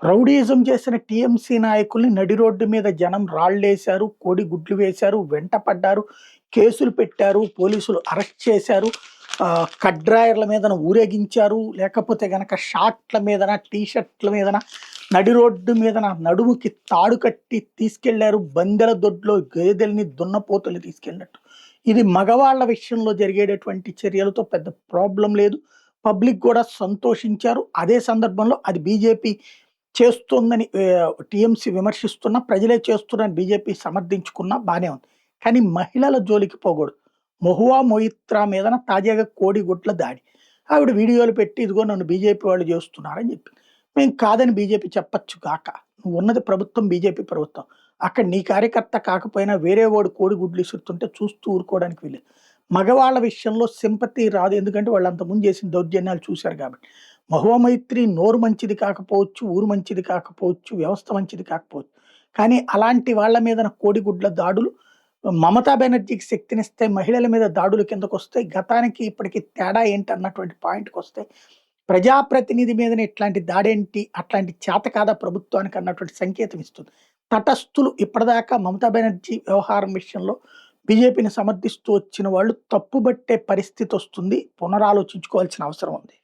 Rowdyism చేసిన TMC నాయకుల్ని నడి రోడ్డు మీద జనం రాళ్ళేశారు, కోడిగుడ్లు వేశారు, వెంట పడ్డారు, కేసులు పెట్టారు, పోలీసులు అరెస్ట్ చేశారు. కట్ డ్రాయర్ల మీదన ఊరేగించారు. లేకపోతే గనక షార్ట్‌ల మీదన, టీ షర్ట్‌ల మీదన, నడి రోడ్డు మీదన నడుముకి తాడు కట్టి తీసుకెళ్లారు. బందెల దొడ్లో గేదెల్ని, దున్నపోతుల్ని తీసుకెళ్ళినట్టు. ఇది మగవాళ్ళ విషయంలో జరిగేటటువంటి చర్యలతో పెద్ద ప్రాబ్లమ్ లేదు. పబ్లిక్ కూడా సంతోషించారు. అదే సందర్భంలో అది బీజేపీ చేస్తోందని టీఎంసీ విమర్శిస్తున్నా, ప్రజలే చేస్తున్నారని బీజేపీ సమర్థించుకున్నా బానే ఉంది. కానీ మహిళల జోలికి పోకూడదు. మహువా మొయిత్రా మీదన తాజాగా కోడిగుడ్ల దాడి. ఆవిడ వీడియోలు పెట్టి ఇదిగో నన్ను బీజేపీ వాళ్ళు చేస్తున్నారని చెప్పి. మేము కాదని బీజేపీ చెప్పొచ్చు గాక. నువ్వు ఉన్నది ప్రభుత్వం, బీజేపీ ప్రభుత్వం. అక్కడ నీ కార్యకర్త కాకపోయినా వేరే వాడు కోడిగుడ్లు ఇసురుతుంటే చూస్తూ ఊరుకోవడానికి వీలేదు. మగవాళ్ళ విషయంలో సింపతి రాదు. ఎందుకంటే వాళ్ళు అంతకుముందు చేసిన దౌర్జన్యాలు చూశారు కాబట్టి. మహువా మైత్రి నోరు మంచిది కాకపోవచ్చు, ఊరు మంచిది కాకపోవచ్చు, వ్యవస్థ మంచిది కాకపోవచ్చు. కానీ అలాంటి వాళ్ళ మీదన కోడిగుడ్ల దాడులు మమతా బెనర్జీకి శక్తినిస్తే మహిళల మీద దాడులు కిందకొస్తాయి. గతానికి ఇప్పటికి తేడా ఏంటి అన్నటువంటి పాయింట్‌కొస్తే ప్రజాప్రతినిధి మీదనే ఇట్లాంటి దాడేంటి, అట్లాంటి చేత కాదా ప్రభుత్వానికి అన్నటువంటి సంకేతం ఇస్తుంది. తటస్థులు ఇప్పటిదాకా మమతా బెనర్జీ వ్యవహారం విషయంలో బీజేపీని సమర్థిస్తూ వచ్చిన వాళ్ళు తప్పుబట్టే పరిస్థితొస్తుంది. పునరాలోచించుకోవాల్సిన అవసరం ఉంది.